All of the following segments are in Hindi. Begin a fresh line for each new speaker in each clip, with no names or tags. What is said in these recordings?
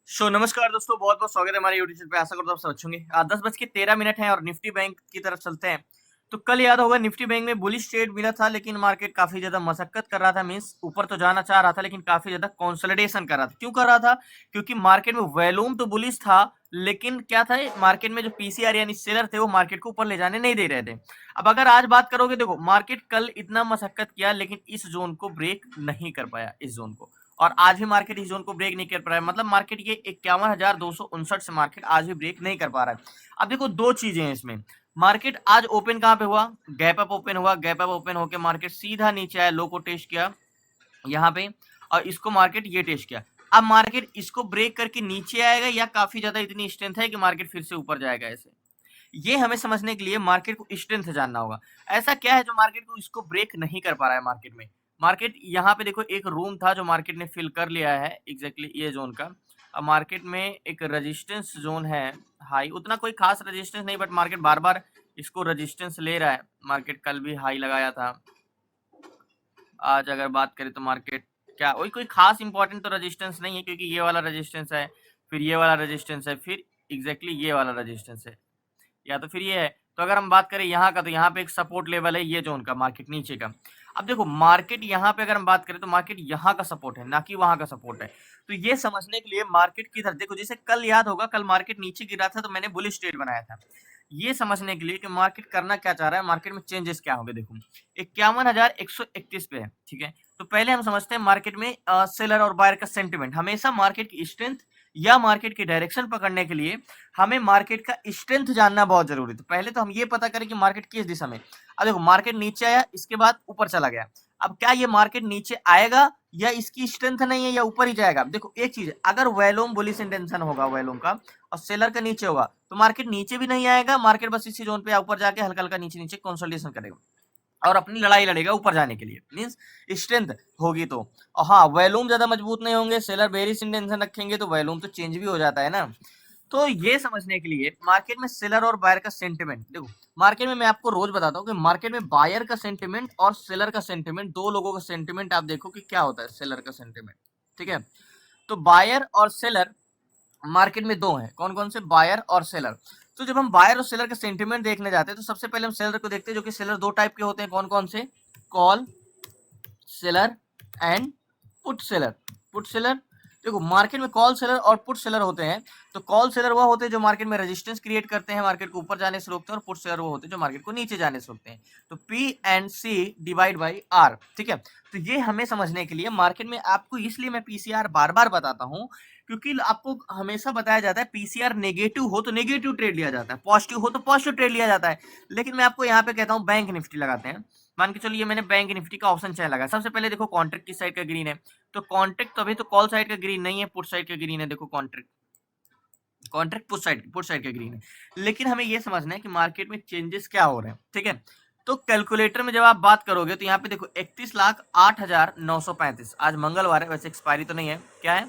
नमस्कार दोस्तों, बहुत बहुत स्वागत है हमारे यूट्यूब चैनल पे। आशा करता हूँ आप सब अच्छे होंगे। 10:13 है और निफ्टी बैंक की तरफ चलते हैं। तो कल याद होगा निफ्टी बैंक में बुलिश ट्रेड मिला था, लेकिन मार्केट काफी ज्यादा मशक्कत कर रहा था। मींस ऊपर तो जाना चाह रहा था, लेकिन काफी ज्यादा कंसोलिडेशन कर रहा था। क्यों कर रहा था? क्योंकि मार्केट में वॉल्यूम तो बुलिश था, लेकिन क्या था, मार्केट में जो पीसीआर यानी सेलर थे वो मार्केट को ऊपर ले जाने नहीं दे रहे थे। अब अगर आज बात करोगे, देखो मार्केट कल इतना मशक्कत किया, लेकिन इस जोन को ब्रेक नहीं कर पाया, इस जोन को। और आज भी मार्केट इस जोन को ब्रेक नहीं कर पा रहा है। मतलब मार्केट ये 51,259 से मार्केट आज भी ब्रेक नहीं कर पा रहा है। अब देखो दो चीजें हैं इसमें। मार्केट आज ओपन कहां पे हुआ? गैप अप ओपन हुआ। गैप अप ओपन होकर मार्केट सीधा नीचे आया, लो को टेस्ट किया यहाँ पे, और इसको मार्केट ये टेस्ट किया। अब मार्केट इसको ब्रेक करके नीचे आएगा, या काफी ज्यादा इतनी स्ट्रेंथ है कि मार्केट फिर से ऊपर जाएगा ऐसे? ये हमें समझने के लिए मार्केट को स्ट्रेंथ जानना होगा। ऐसा क्या है जो मार्केट को इसको ब्रेक नहीं कर पा रहा है मार्केट में? मार्केट यहाँ पे देखो एक रूम था जो मार्केट ने फिल कर लिया है, एग्जैक्टली ये जोन का। अब मार्केट में एक रेजिस्टेंस जोन है हाई, उतना कोई खास रेजिस्टेंस नहीं, बट मार्केट बार बार इसको रेजिस्टेंस ले रहा है। मार्केट कल भी हाई लगाया था। आज अगर बात करें तो मार्केट क्या वही कोई खास इंपॉर्टेंट तो रेजिस्टेंस नहीं है, क्योंकि ये वाला रेजिस्टेंस है, फिर ये वाला रेजिस्टेंस है, फिर एग्जैक्टली ये वाला रेजिस्टेंस है, या तो फिर ये है। तो अगर हम बात करें यहाँ का, तो यहाँ पे एक सपोर्ट लेवल है ये जोन का, मार्केट नीचे का। अब देखो मार्केट यहाँ पे अगर हम बात करें तो मार्केट यहाँ का सपोर्ट है, ना कि वहां का सपोर्ट है। तो ये समझने के लिए मार्केट की तरफ देखो, जैसे कल याद होगा, कल मार्केट नीचे गिरा था तो मैंने बुलिश ट्रेड बनाया था। ये समझने के लिए कि मार्केट करना क्या चाह रहा है, मार्केट में चेंजेस क्या होंगे। देखो 51,131 पे है, ठीक है। तो पहले हम समझते हैं मार्केट में सेलर और बायर का सेंटिमेंट। हमेशा मार्केट की स्ट्रेंथ या मार्केट की डायरेक्शन पकड़ने के लिए हमें मार्केट का स्ट्रेंथ जानना बहुत जरूरी है। तो पहले तो हम ये पता करें कि मार्केट किस दिशा में। अब देखो मार्केट नीचे आया, इसके बाद ऊपर चला गया। अब क्या ये मार्केट नीचे आएगा, या इसकी स्ट्रेंथ नहीं है, या ऊपर ही जाएगा? देखो एक चीज, अगर वैल्यूम बुलिश इंटेंशन होगा वैल्यूम का, और सेलर का नीचे होगा, तो मार्केट नीचे भी नहीं आएगा। मार्केट बस इसी जोन पे ऊपर जाके हल्का हल्का नीचे नीचे कंसोलिडेशन करेगा और अपनी लड़ाई लड़ेगा ऊपर जाने के लिए। मींस स्ट्रेंथ होगी तो। और हाँ, वैल्यूम ज्यादा मजबूत नहीं होंगे, सेलर बेरिश इंटेंशन रखेंगे, तो वैल्यूम तो चेंज भी हो जाता है ना। तो ये समझने के लिए मार्केट में सेलर और बायर का सेंटिमेंट देखो। मार्केट में मैं आपको रोज बताता हूँ कि मार्केट में बायर का सेंटिमेंट और सेलर का सेंटिमेंट, दो लोगों का सेंटिमेंट आप देखो कि क्या होता है सेलर का सेंटिमेंट, ठीक है। तो बायर और सेलर मार्केट में दो हैं, कौन कौन से? बायर और सेलर। तो जब हम बायर और सेलर का सेंटिमेंट देखने जाते हैं, तो सबसे पहले हम सेलर को देखते हैं, जो कि सेलर दो टाइप के होते हैं। कौन कौन से? Call seller and put seller. Put seller देखो मार्केट में कॉल सेलर और पुट सेलर होते हैं। तो कॉल सेलर वो होते हैं जो मार्केट में रेजिस्टेंस क्रिएट करते हैं, मार्केट को ऊपर जाने से रोकते हैं, और पुट सेलर वो होते हैं जो मार्केट को नीचे जाने से रोकते हैं। तो P and C divide by R, ठीक है। तो ये हमें समझने के लिए मार्केट में आपको, इसलिए मैं पीसीआर बार बार बताता हूँ, क्योंकि आपको हमेशा बताया जाता है पीसीआर नेगेटिव हो तो नेगेटिव ट्रेड लिया जाता है, पॉजिटिव हो तो पॉजिटिव ट्रेड लिया जाता है। लेकिन मैं आपको यहाँ पे कहता हूँ बैंक निफ्टी लगाते हैं। मान के चलिए मैंने बैंक निफ्टी का ऑप्शन चयन लगा। सबसे पहले देखो कॉन्ट्रैक्ट किस साइड का ग्रीन है, तो कॉन्ट्रैक्ट तो अभी तो कॉल साइड का ग्रीन नहीं है, पुट साइड का ग्रीन है। देखो कॉन्ट्रैक्ट पुट साइड का ग्रीन है। लेकिन हमें यह समझना है कि मार्केट में चेंजेस क्या हो रहे हैं, ठीक है। तो कैलकुलेटर में जब आप बात करोगे, तो यहाँ पे देखो 31,08,935, आज मंगलवार है, वैसे एक्सपायरी तो नहीं है, क्या है?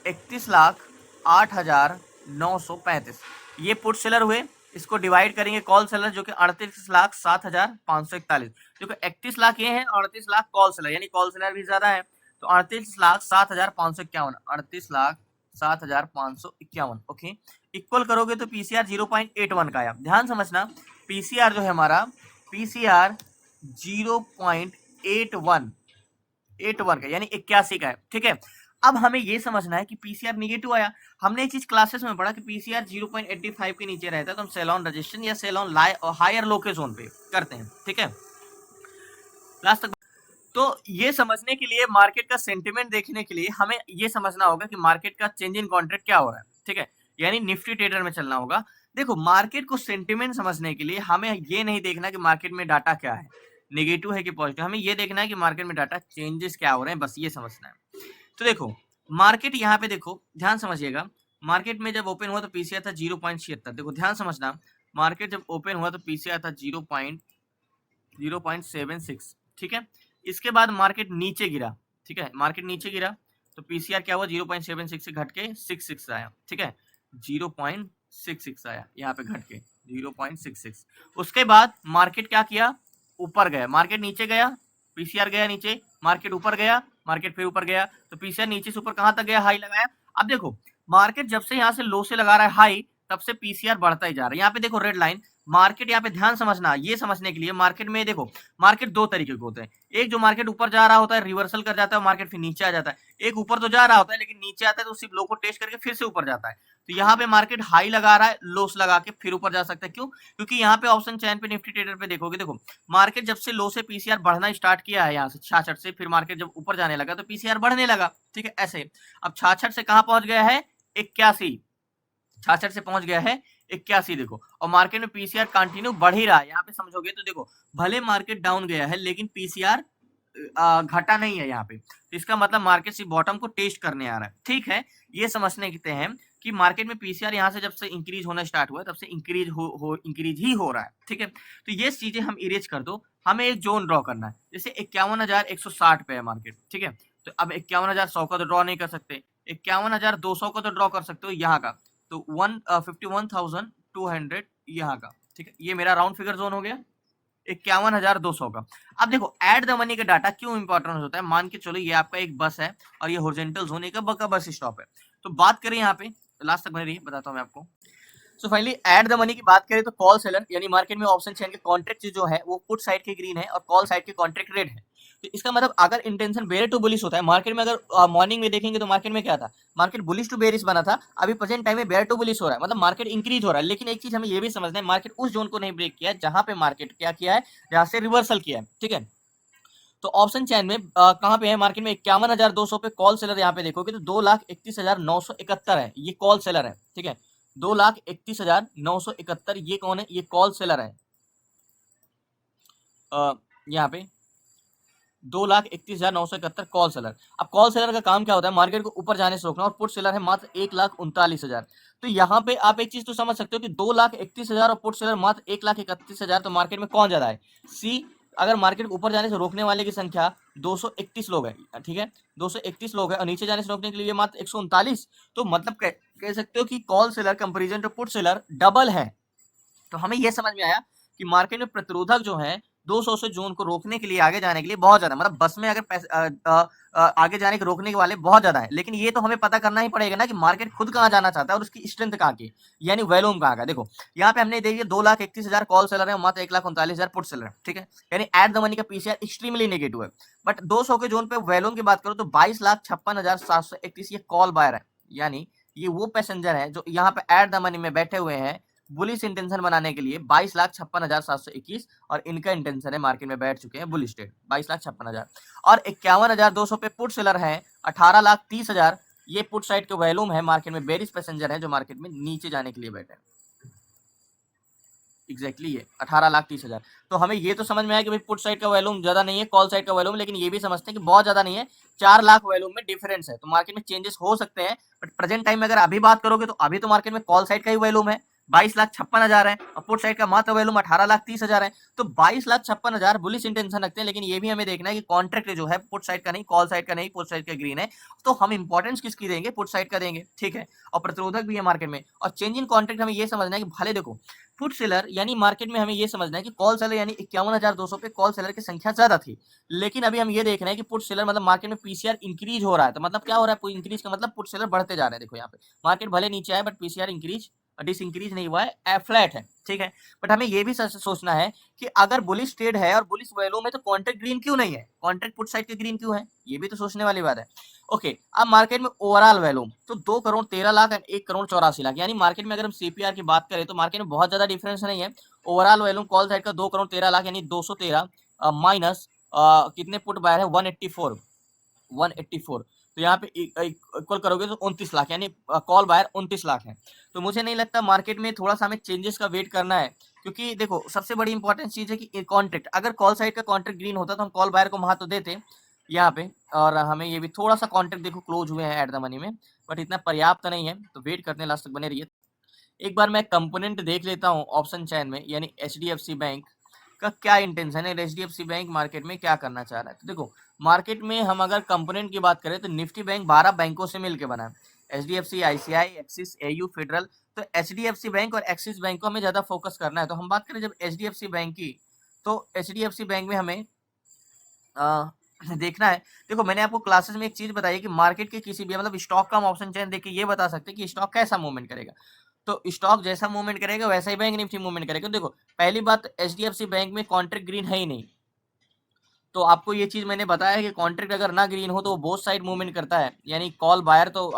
31,08,935 ये पुट सेलर हुए। इसको डिवाइड करेंगे कॉल सेलर, जो कि 38,07,541। देखो 31 लाख ये है, 38 लाख कॉल सेलर, यानी कॉल सेलर भी ज्यादा है। तो 38,07,551, 38,07,551, ओके। इक्वल करोगे तो पीसीआर 0.81 का आया। ध्यान समझना, पीसीआर जो है हमारा, पीसीआर 0.81 का, यानी 81 का है, ठीक है। अब हमें यह समझना है कि पीसीआर नेगेटिव आया। हमने ये चीज क्लासेस में पढ़ा कि पीसीआर 0.85 के नीचे रहता है तो हम सेल ऑन रजिस्ट्रेशन या सेल ऑन हायर लो के जोन पे करते हैं, ठीक है। लास्ट तक। तो ये समझने के लिए, मार्केट का सेंटिमेंट देखने के लिए, हमें ये समझना होगा कि मार्केट का चेंज इन कॉन्ट्रैक्ट क्या हो रहा है, ठीक है। यानी निफ्टी ट्रेडर में चलना होगा। देखो मार्केट को सेंटिमेंट समझने के लिए हमें ये नहीं देखना कि मार्केट में डाटा क्या है, नेगेटिव है कि पॉजिटिव। हमें ये देखना है कि मार्केट में डाटा चेंजेस क्या हो रहे हैं, बस ये समझना है। तो देखो मार्केट यहाँ पे देखो, ध्यान समझिएगा। मार्केट में जब ओपन हुआ तो पीसीआर था 0.76। देखो ध्यान समझना, मार्केट जब ओपन हुआ तो पीसीआर था 0.76, ठीक है। इसके बाद मार्केट नीचे गिरा, ठीक है, मार्केट नीचे गिरा तो पीसीआर क्या हुआ, 0.76 से घट के 66 आया, ठीक है। 0.66 आया यहाँ पे घट के 0.66। उसके बाद मार्केट क्या किया, ऊपर गया। मार्केट नीचे गया, पीसीआर गया नीचे, मार्केट ऊपर गया, मार्केट फिर ऊपर गया, तो पीसीआर नीचे से ऊपर कहां तक गया, हाई लगाया। अब देखो मार्केट जब से यहाँ से लो से लगा रहा है हाई, तब से पीसीआर बढ़ता ही जा रहा है। यहाँ पे देखो रेड लाइन, मार्केट यहाँ पे ध्यान समझना, ये समझने के लिए मार्केट में देखो, मार्केट दो तरीके के होते हैं। एक जो मार्केट ऊपर जा रहा होता है, रिवर्सल कर जाता है, मार्केट फिर नीचे आ जाता है। एक ऊपर तो जा रहा होता है लेकिन नीचे आता है तो सिर्फ लो को टेस्ट करके फिर से ऊपर जाता है। तो यहाँ पे मार्केट हाई लगा रहा है, लोस लगा के फिर ऊपर जा सकता है। क्यों? क्योंकि यहाँ पे ऑप्शन चैन पे निफ्टी ट्रेडर पे देखोगे, देखो मार्केट जब से लो से पीसीआर बढ़ना स्टार्ट किया है, यहाँ से 66 से, फिर मार्केट जब ऊपर जाने लगा तो पीसीआर बढ़ने लगा। ठीक है, ऐसे अब 66 से कहाँ पहुंच गया है? 81, 66 से पहुंच गया है 81। देखो, और मार्केट में पीसीआर कंटिन्यू बढ़ ही रहा है। यहाँ पे समझोगे तो देखो, भले मार्केट डाउन गया है लेकिन पीसीआर घटा नहीं है यहाँ पे, तो इसका मतलब मार्केट सिर्फ बॉटम को टेस्ट करने आ रहा है। ठीक है, ये समझने के हैं कि मार्केट में पीसीआर यहाँ से जब से इंक्रीज होना स्टार्ट हुआ है तब से इंक्रीज ही हो रहा है। ठीक है, तो ये चीजें हम इरेज कर दो। हमें एक जोन ड्रॉ करना है, जैसे 51,160 पे है मार्केट। ठीक है, तो अब 51,100 का तो ड्रॉ नहीं कर सकते, 51,200 का तो ड्रॉ कर सकते हो यहाँ का, तो 51,200 यहाँ का। ठीक है, ये मेरा राउंड फिगर जोन हो गया 51,200 का। अब देखो एट द मनी का डाटा क्यों इंपॉर्टेंट होता है। मान के चलो ये आपका एक बस है और ये हॉरिजॉन्टल जोन एक बस स्टॉप है। तो बात करें यहाँ पे, लास्ट तक बने रहिए, बताता हूँ मैं आपको। So finally at the money की बात करें तो कॉल सेलर यानी मार्केट में ऑप्शन चेन के कॉन्ट्रैक्ट जो है वो पुट साइड के ग्रीन है और कॉल साइड के कॉन्ट्रैक्ट रेड है। तो इसका मतलब अगर इंटेंशन बेयर टू बुलिश होता है, मार्केट में अगर मॉर्निंग में देखेंगे तो मार्केट में क्या था, मार्केट बुलिश टू बेरिश बना था। अभी प्रेजेंट टाइम में बेयर टू बुलिश हो रहा है, मतलब मार्केट इंक्रीज हो रहा है। लेकिन एक चीज हमें ये भी समझना है, मार्केट उस जोन को नहीं ब्रेक किया है जहां पे मार्केट क्या किया है, जहां से रिवर्सल किया है। ठीक है, तो ऑप्शन चैन में कहां पे है मार्केट में 51,200 पे कॉल सेलर। यहाँ पे देखोगे तो 2,31,971 है, ये कॉल सेलर है। ठीक है, 2,31,971 ये कौन है? ये कॉल सेलर है। यहाँ पे 2,31,971 कॉल सेलर। अब कॉल सेलर का काम क्या होता है? मार्केट को ऊपर जाने से रोकना, और पुट सेलर है मात्र 1,39,000। तो यहाँ पे आप एक चीज तो समझ सकते हो कि 2,31,000 और पुट सेलर मात्र 1,31,000, तो मार्केट में कौन ज्यादा है? सी। अगर मार्केट ऊपर जाने से रोकने वाले की संख्या 231 लोग है, ठीक है, 231 लोग है, और नीचे जाने से रोकने के लिए मात्र 139, तो मतलब कह सकते हो कि call seller comparison to put seller double है। तो हमें यह समझ में आया कि मार्केट में प्रतिरोधक जो है 200 से जोन को रोकने के लिए, आगे जाने के लिए बहुत ज्यादा, मतलब बस में अगर आगे जाने के रोकने के वाले बहुत ज्यादा है। लेकिन ये तो हमें पता करना ही पड़ेगा ना कि मार्केट खुद कहाँ जाना चाहता है और उसकी स्ट्रेंथ कहाँ की, यानी वॉल्यूम कहाँ का। देखो यहाँ पे हमने देखिए 2,31,000 कॉल सेलर है, मात्र 1,39,000 पुट सेलर है। ठीक है, यानी एट द मनी का पीसीआर एक्सट्रीमली नेगेटिव है। बट 200 के जोन पे वॉल्यूम की बात करो तो 22,56,731 ये कॉल बायर है, यानी ये वो पैसेंजर है जो यहाँ पे एट द मनी में बैठे हुए हैं बुलिश इंटेंशन बनाने के लिए। 22,56,721, और इनका इंटेंशन है मार्केट में बैठ चुके हैं बुलिश ट्रेड 22,56,000, और 51,200 पे पुट सेलर है 18,30,000। ये पुट साइड के वॉल्यूम है, मार्केट में बेरिश पैसेंजर है जो मार्केट में नीचे जाने के लिए बैठे हैं। एग्जैक्टली ये 18,30,000। तो हमें ये तो समझ में आया कि भाई पुट साइड का वॉल्यूम ज्यादा नहीं है, कॉल साइड का वॉल्यूम, लेकिन ये भी समझते हैं कि बहुत ज्यादा नहीं है, 4 लाख वॉल्यूम में डिफरेंस है। तो मार्केट में चेंजेस हो सकते हैं, बट प्रेजेंट टाइम में अगर अभी बात करोगे तो अभी तो मार्केट में कॉल साइड का ही वॉल्यूम है 22,56,000 है, और पुट साइड का मात्र वॉल्यूम 18,30,000 है। तो 22,56,000 बुलिश इंटेंशन रखते हैं, लेकिन ये भी हमें देखना है कि कॉन्ट्रैक्ट जो है पुट साइड का नहीं, कॉल साइड का नहीं, पुट साइड का ग्रीन है। तो हम इंपॉर्टेंस किसकी देंगे? पुट साइड का देंगे। ठीक है, और प्रतिरोधक भी है मार्केट में, और चेंज इन कॉन्ट्रैक्ट हमें ये समझना है कि भले देखो पुट सेलर यानी मार्केट में हमें ये समझना है कि कॉल सेलर यानी 51,200 पे कॉल सेलर की संख्या ज्यादा थी। लेकिन अभी हम ये देख रहे हैं कि पुट सेलर मतलब मार्केट में पीसीआर इंक्रीज हो रहा है। तो मतलब क्या हो रहा है? इंक्रीज का मतलब पुट सेलर बढ़ते जा रहे हैं। देखो यहाँ पे मार्केट भले नीचे आए बट पीसीआर इंक्रीज डिसइंक्रीज नहीं हुआ है, फ्लैट है। ठीक है, बट हमें ये भी सोचना है कि अगर बुलिश ट्रेड है और बुलिश वैल्यू में तो कॉन्ट्रैक्ट ग्रीन क्यों नहीं है, कॉन्ट्रैक्ट पुट साइड के ग्रीन क्यों है? ये भी तो सोचने वाली बात है। ओके, अब मार्केट में ओवरऑल वैल्यूम तो 2,13,00,000 एंड 1,84,00,000, यानी मार्केट में अगर हम सीपीआर की बात करें तो मार्केट में बहुत ज्यादा डिफरेंस नहीं है। ओवरऑल वैल्यूम कॉल साइड का 2,13,00,000 यानी 213 माइनस कितने पुट बायर है 184। तो यहाँ पे इक्वल करोगे तो 29 लाख, यानी कॉल बायर 29 लाख है। तो मुझे नहीं लगता मार्केट में थोड़ा सा हमें चेंजेस का वेट करना है, क्योंकि देखो सबसे बड़ी इंपॉर्टेंट चीज है कि कॉन्ट्रैक्ट, अगर कॉल साइड का कॉन्ट्रैक्ट ग्रीन होता तो हम कॉल बायर को महत्व देते यहाँ पे, और हमें ये भी थोड़ा सा कॉन्ट्रैक्ट देखो क्लोज हुए हैं एट द मनी में, बट इतना पर्याप्त नहीं है। तो वेट करते हैं, लास्ट तक बने रहिए। एक बार मैं कंपोनेंट देख लेता हूँ ऑप्शन चैन में, यानी एचडीएफसी बैंक का क्या इंटेंशन है, एचडीएफसी बैंक मार्केट में क्या करना चाह रहा है। तो देखो मार्केट में हम अगर कंपोनेंट की बात करें तो निफ्टी बैंक 12 बैंकों से मिलकर बना है, HDFC, ICI, axis, AU, federal. तो एचडीएफसी बैंक और एक्सिस बैंक को हमें ज्यादा फोकस करना है। तो हम बात करें जब एचडीएफसी बैंक की, तो एचडीएफसी बैंक में हमें देखना है। देखो मैंने आपको क्लासेस में एक चीज बताई कि मार्केट के किसी भी मतलब स्टॉक का हम ऑप्शन चेन देख के ये बता सकते हैं कि स्टॉक कैसा मूवमेंट करेगा। तो स्टॉक जैसा मूवमेंट करेगा वैसा ही बैंक निफ्टी मूवमेंट करेगा। देखो पहली बात, एचडीएफसी बैंक में कॉन्ट्रैक्ट ग्रीन है ही नहीं, तो आपको ये चीज मैंने बताया कि कॉन्ट्रैक्ट अगर ना ग्रीन हो तो वो बोथ साइड मूवमेंट करता है, यानी कॉल बायर तो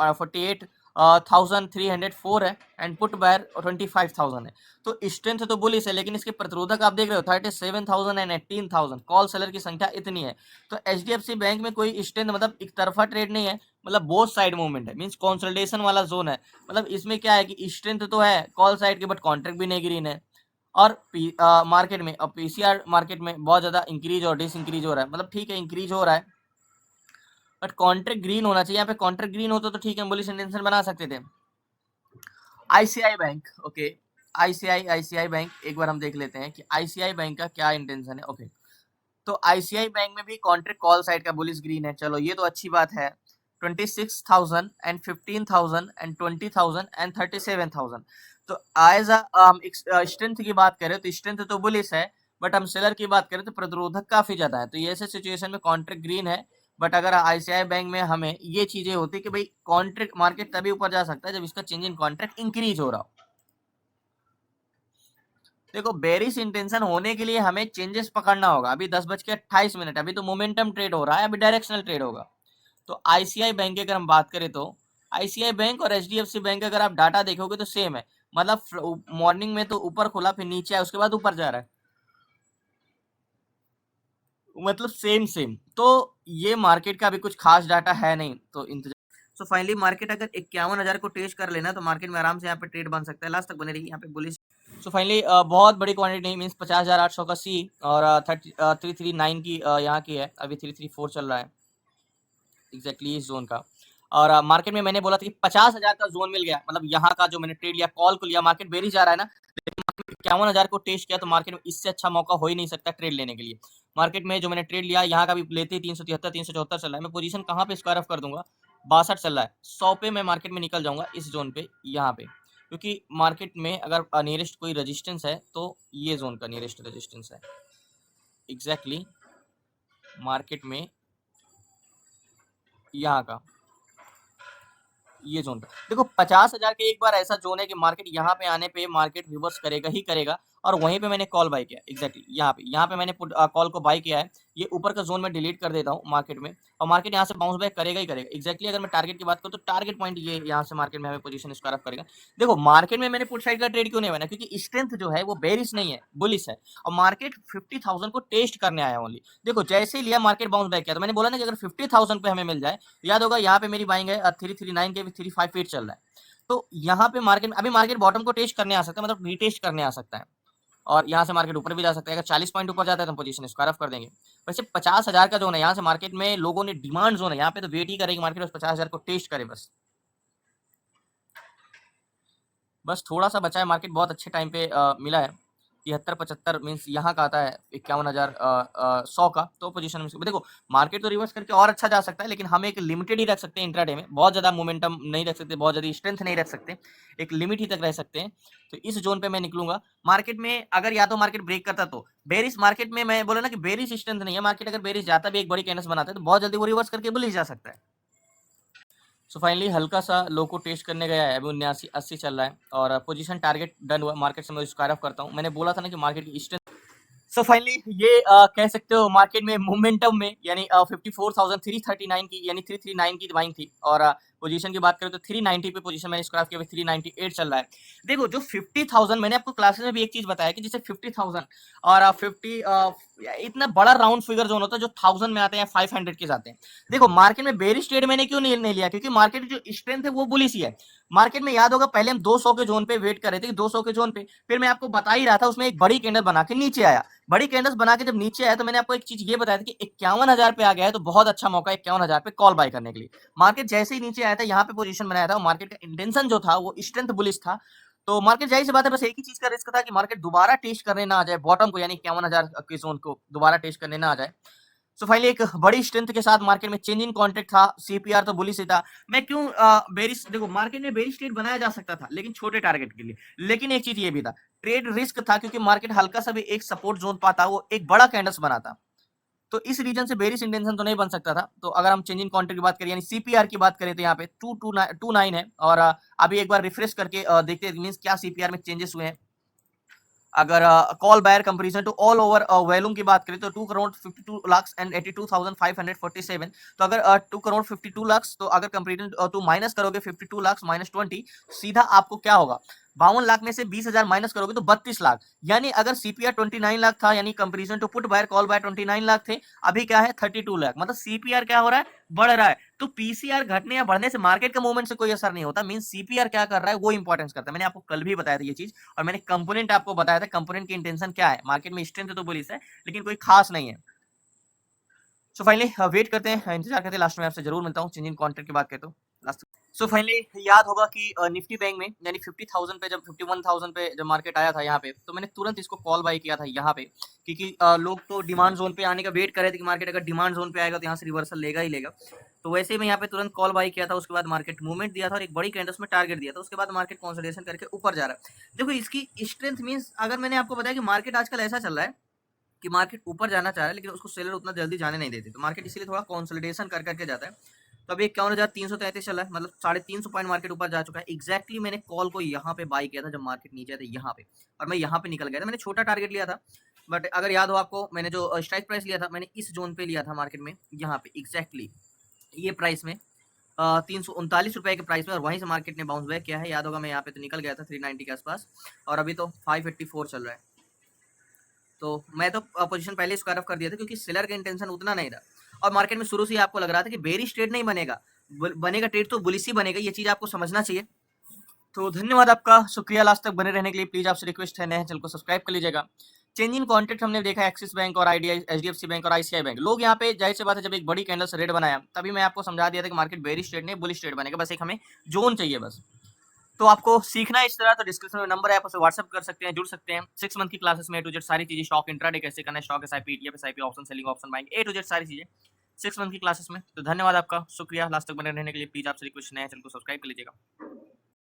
48,304 है एंड पुट बायर 25,000 है। तो स्ट्रेंथ तो बुलिश है, लेकिन इसके प्रतिरोधक आप देख रहे हो 37,000 एंड 18,000, कॉल सेलर की संख्या इतनी है। तो एचडीएफसी बैंक में कोई स्ट्रेंथ मतलब एक तरफा ट्रेड नहीं है, मतलब बोथ साइड मूवमेंट है, मींस कंसोलिडेशन वाला जोन है। मतलब इसमें क्या है कि स्ट्रेंथ तो है कॉल साइड के, बट कॉन्ट्रैक्ट भी नहीं ग्रीन है। और मार्केट में अब पीसीआर मार्केट में बहुत ज्यादा इंक्रीज और डिस इंक्रीज हो रहा है, मतलब ठीक है इंक्रीज हो रहा है बट कॉन्ट्रैक्ट ग्रीन होना चाहिए। यहाँ पे कॉन्ट्रैक्ट ग्रीन होता तो ठीक है, बुलिश इंटेंशन बना सकते थे। ICI bank, okay, ICI bank एक बार हम देख लेते हैं कि आईसीआई बैंक का क्या इंटेंशन है। ओके, तो आईसीआई बैंक में भी कॉन्ट्रैक्ट कॉल साइड का बुलिश ग्रीन है, चलो ये तो अच्छी बात है। 26,000 एंड 15,000 एंड 20,000 एंड 37,000। तो एज स्ट्रेंथ की बात करें तो स्ट्रेंथ तो बुलिश है, बट हम सेलर की बात करें तो प्रतिरोधक काफी ज्यादा है। तो ये ऐसे सिचुएशन में कॉन्ट्रैक्ट ग्रीन है, बट अगर आईसीआई बैंक में हमें ये चीजें होती कि भाई कॉन्ट्रैक्ट मार्केट तभी ऊपर जा सकता है जब इसका चेंज इन कॉन्ट्रैक्ट इंक्रीज हो रहा हो। देखो बेरिश इंटेंशन होने के लिए हमें चेंजेस पकड़ना होगा। अभी 10:28, अभी तो मोमेंटम ट्रेड हो रहा है, अभी डायरेक्शनल ट्रेड होगा। तो आईसीआई बैंक की अगर हम बात करें तो आईसीआई बैंक और एचडीएफसी बैंक अगर आप डाटा देखोगे तो सेम है, मतलब मॉर्निंग में तो ऊपर खुला फिर नीचे आया उसके बाद ऊपर जा रहा है, मतलब सेम सेम। तो ये मार्केट का अभी कुछ खास डाटा है नहीं, तो इंतजार। सो फाइनली मार्केट अगर 51,000 को टेस्ट कर लेना तो मार्केट में आराम से यहाँ पे ट्रेड बन सकता है, लास्ट तक बने रही यहाँ पे बुलिश। सो फाइनली बहुत बड़ी क्वांटिटी नहीं, मीन्स 50,800 का सी और 339 की यहाँ की है, अभी 334 चल रहा है एग्जैक्टली इस जोन का। और मार्केट में मैंने बोला था कि 50,000 का जोन मिल गया, मतलब यहाँ का जो मैंने ट्रेड लिया कॉल को लिया, मार्केट बेरी जा रहा है ना, लेकिन 51,000 को टेस्ट किया तो मार्केट में इससे अच्छा मौका हो ही नहीं सकता ट्रेड लेने के लिए। मार्केट में जो मैंने ट्रेड लिया यहाँ का भी लेते 373 374 चल रहा है, मैं पोजीशन कहाँ पे स्क्वायर ऑफ कर दूंगा, 62 चल रहा है, 100 पे मैं मार्केट में निकल जाऊंगा इस जोन पे यहाँ पे, क्योंकि मार्केट में अगर नियरेस्ट कोई रेजिस्टेंस है तो ये जोन का नियरेस्ट रेजिस्टेंस है एग्जैक्टली मार्केट में यहाँ का ये जोन था। देखो 50,000 के एक बार ऐसा जोन है कि मार्केट यहाँ पे आने पे मार्केट रिवर्स करेगा ही करेगा, और वहीं पे मैंने कॉल बाय किया एग्जैक्टली यहाँ पे मैंने कॉल को बाय किया है। ये ऊपर का जोन में डिलीट कर देता हूँ मार्केट में, और मार्केट यहाँ से बाउंस बैक करेगा ही करेगा एग्जैक्टली। अगर मैं टारगेट की बात करूँ तो टारगेट पॉइंट ये यहाँ से मार्केट में हमें पोजीशन स्क्वायर ऑफ करेगा। देखो मार्केट में मैंने पुट साइड का ट्रेड क्यों नहीं बना, क्योंकि स्ट्रेंथ जो है वो बेरिश नहीं है बुलिश है, और मार्केट 50,000 को टेस्ट करने आया ओनली। देखो जैसे ही लिया मार्केट बाउंस बैक किया, तो मैंने बोला ना कि अगर 50,000 पे हमें मिल जाए, याद होगा यहाँ पे मेरी बाइंग है 339 के 358 चल रहा है। तो यहाँ पे मार्केट अभी मार्केट बॉटम को टेस्ट करने आ सकता है, मतलब रीटेस्ट करने आ सकता है, और यहाँ से मार्केट ऊपर भी जा सकता है। अगर 40 पॉइंट ऊपर जाता है तो पोजीशन स्क्वायर ऑफ कर देंगे। वैसे 50,000 का जोन है, यहाँ से मार्केट में लोगों ने डिमांड जोन है, यहाँ पे तो वेट ही करेगी मार्केट बस 50,000 को टेस्ट करे, बस थोड़ा सा बचा है। मार्केट बहुत अच्छे टाइम पे मिला है, 73-75 मीन्स यहाँ का आता है 51,100 का, तो पोजीशन में देखो मार्केट तो रिवर्स करके और अच्छा जा सकता है, लेकिन हम एक लिमिटेड ही रख सकते हैं इंट्राडे में, बहुत ज्यादा मोमेंटम नहीं रख सकते, बहुत ज्यादा स्ट्रेंथ नहीं रख सकते, एक लिमिट ही तक रह सकते हैं। तो इस जोन पे मैं निकलूंगा। मार्केट में अगर या तो मार्केट ब्रेक करता तो बेरिश, मार्केट में मैं बोला ना कि बेरिश स्ट्रेंथ नहीं है, मार्केट अगर बेरिश जाता भी एक बड़ी कैंडल्स बनाता है तो बहुत जल्दी वो रिवर्स करके बुलिश जा सकता है। सो फाइनली हल्का सा लो को टेस्ट करने गया है, अभी 79-80 चल रहा है, और पोजीशन टारगेट डन हुआ। मार्केट से मैं स्क्वायर ऑफ करता हूँ, मैंने बोला था ना कि मार्केट की स्ट्रेंथ। सो फाइनली ये कह सकते हो मार्केट में मोमेंटम में, यानी 54,339 की यानी 339 की बाइंग थी, और पोजीशन की बात करें तो 390 पे पोजीशन मैंने स्क्वायर किया, 398 चल रहा है। देखो जो 50,000 मैंने आपको क्लासेस में भी एक चीज बताया कि जैसे 50,000 और 50 इतना बड़ा राउंड फिगर जोन होता है जो 1000 में आते हैं, 500 के जाते हैं। देखो मार्केट में बेरिश ट्रेड मैंने क्यों नहीं लिया, क्योंकि मार्केट जो स्ट्रेंथ है वो बुलिश ही है। मार्केट में याद होगा पहले हम 200 के जोन पे वेट कर रहे थे, 200 के जोन पे, फिर मैं आपको बता ही रहा था उसमें एक बड़ी कैंडल बना के नीचे आया। बड़ी कैंडल्स बना के जब नीचे आया तो मैंने आपको एक चीज ये बताया था कि 51,000 पे आ गया है तो बहुत अच्छा मौका है 51,000 पे कॉल बाय करने के लिए। मार्केट जैसे ही नीचे आया था यहाँ पे पोजीशन बनाया था, मार्केट का इंटेंशन जो था वो स्ट्रेंथ बुलिश था। तो मार्केट जाहिर सी बात है बस एक ही चीज का रिस्क था कि मार्केट दोबारा टेस्ट करने ना आ जाए बॉटम को, यानी 51,000 के जोन को दोबारा टेस्ट करने ना आ जाए। सो फाइनली एक बड़ी स्ट्रेंथ के साथ मार्केट में चेंज इन कॉन्ट्रैक्ट था, सीपीआर तो बुलिश ही था। मैं क्यों बेरिश, देखो मार्केट में बेरिश ट्रेड बनाया जा सकता था लेकिन छोटे टारगेट के लिए, लेकिन एक चीज ये भी था ट्रेड रिस्क था, क्योंकि मार्केट हल्का सा भी एक सपोर्ट जोन पाता वो एक बड़ा कैंडल्स बनाता। तो इस रीजन से बेरिश इंटेंशन तो नहीं बन सकता था। तो अगर हम चेंज इन कॉन्ट्रैक्ट की बात करें यानी सीपीआर की बात करें तो यहाँ पे 229 है। और अभी एक बार रिफ्रेश करके देखते हैं मींस क्या सीपीआर में चेंजेस हुए हैं। अगर call buyer comparison to overall volume की बात करें तो 2 करोड़ 52 लाख एंड 82,547। तो अगर 2 करोड़ 52 लाख तो अगर कंपैरिजन तो माइनस करोगे 52 लाख माइनस 20 सीधा आपको क्या होगा 52 लाख में से 20,000 माइनस करोगे तो 32 लाख। यानी अगर सीपीआर 29 लाख था यानी comparison to put buyer call buyer 29 lakh थे, अभी क्या है 32 लाख। मतलब सीपीआर क्या हो रहा है बढ़ रहा है। तो पीसीआर घटने या बढ़ने से मार्केट के मूवमेंट से कोई असर नहीं होता। मीन सीपीआर क्या कर रहा है वो इंपॉर्टेंस करता है। मैंने आपको कल भी बताया था ये चीज और मैंने कंपोनेंट आपको बताया था कंपोनेंट की इंटेंशन क्या है। मार्केट में स्ट्रेंथ तो बुलिश है लेकिन कोई खास नहीं है। सो फाइनली वेट करते हैं इंतजार करते हैं लास्ट में आपसे जरूर मिलता हूँ। चेंजिंग कॉन्ट्रैक्ट की बात करते हो लास्ट। सो फाइनली याद होगा कि निफ्टी बैंक में यानी 50,000 पे जब 51,000 पे जब मार्केट आया था यहाँ पे तो मैंने तुरंत इसको कॉल बाई किया था यहाँ पे क्योंकि लोग तो डिमांड जोन पे आने का वेट कर रहे थे कि मार्केट अगर डिमांड जोन पे आएगा तो यहाँ से रिवर्सल लेगा ही लेगा। तो वैसे ही मैं यहाँ पे तुरंत कॉल बाई किया था। उसके बाद मार्केट मूवमेंट दिया था और एक बड़ी कैंडल्स में टारगेट दिया था। उसके बाद मार्केट कंसोलिडेशन करके ऊपर जा रहा है। देखो इसकी स्ट्रेंथ मींस अगर मैंने आपको बताया कि मार्केट आजकल ऐसा चल रहा है कि मार्केट ऊपर जाना चाह रहा है लेकिन उसको सेलर उतना जल्दी जाने नहीं देते। तो मार्केट इसीलिए थोड़ा कंसोलिडेशन कर करके जाता है। तो अभी 51,333 चला है मतलब 350 पॉइंट मार्केट ऊपर जा चुका है। एग्जैक्टली मैंने कॉल को यहाँ पे बाई किया था जब मार्केट नीचे था यहाँ पे और मैं यहाँ पे निकल गया था। मैंने छोटा टारगेट लिया था बट अगर याद हो आपको मैंने जो स्ट्राइक प्राइस लिया था मैंने इस जोन पे लिया था मार्केट में यहाँ पे एग्जैक्टली ये प्राइस में 339 रुपए के प्राइस में और वहीं से मार्केट ने बाउंस बैक किया है। याद होगा मैं यहाँ पे तो निकल गया था 390 के आसपास और अभी तो 584 चल रहा है। तो मैं तो पोजीशन पहले स्क्वायर ऑफ कर दिया था क्योंकि सेलर का इंटेंशन उतना नहीं था और मार्केट में शुरू से ही आपको लग रहा था कि बेरिश ट्रेड नहीं बनेगा बनेगा ट्रेड तो बुलिश ही बनेगा। ये चीज आपको समझना चाहिए। तो धन्यवाद आपका शुक्रिया लास्ट तक बने रहने के लिए। प्लीज आपसे रिक्वेस्ट है नए चैनल को सब्सक्राइब कर लीजिएगा। चेंज इन कॉन्ट्रैक्ट हमने देखा एक्सिस बैंक और आईडीआई एचडीएफसी बैंक और आईसीआई बैंक लोग यहाँ पे जाहिर सी बात है जब एक बड़ी कैंडल से रेड बनाया तभी मैं आपको समझा दिया था कि मार्केट बेरिश ट्रेड नहीं बुलिश ट्रेड बनेगा। बस एक हमें जोन चाहिए बस। तो आपको सीखना है इस तरह तो डिस्क्रिप्शन में नंबर है आप उसे व्हाट्सअप कर सकते हैं जुड़ सकते हैं। 6 मंथ की क्लासेस में ए टू जेड सारी चीजें स्टॉक इंट्राडे कैसे करना है stock SIP ETF SIP option selling option buying A to Z सारी चीजें 6 मंथ की क्लासेस में। तो धन्यवाद आपका शुक्रिया लास्ट तक बने रहने के लिए। प्लीज आपसे रिक्वेस्ट है चैनल को सब्सक्राइब कर लीजिएगा।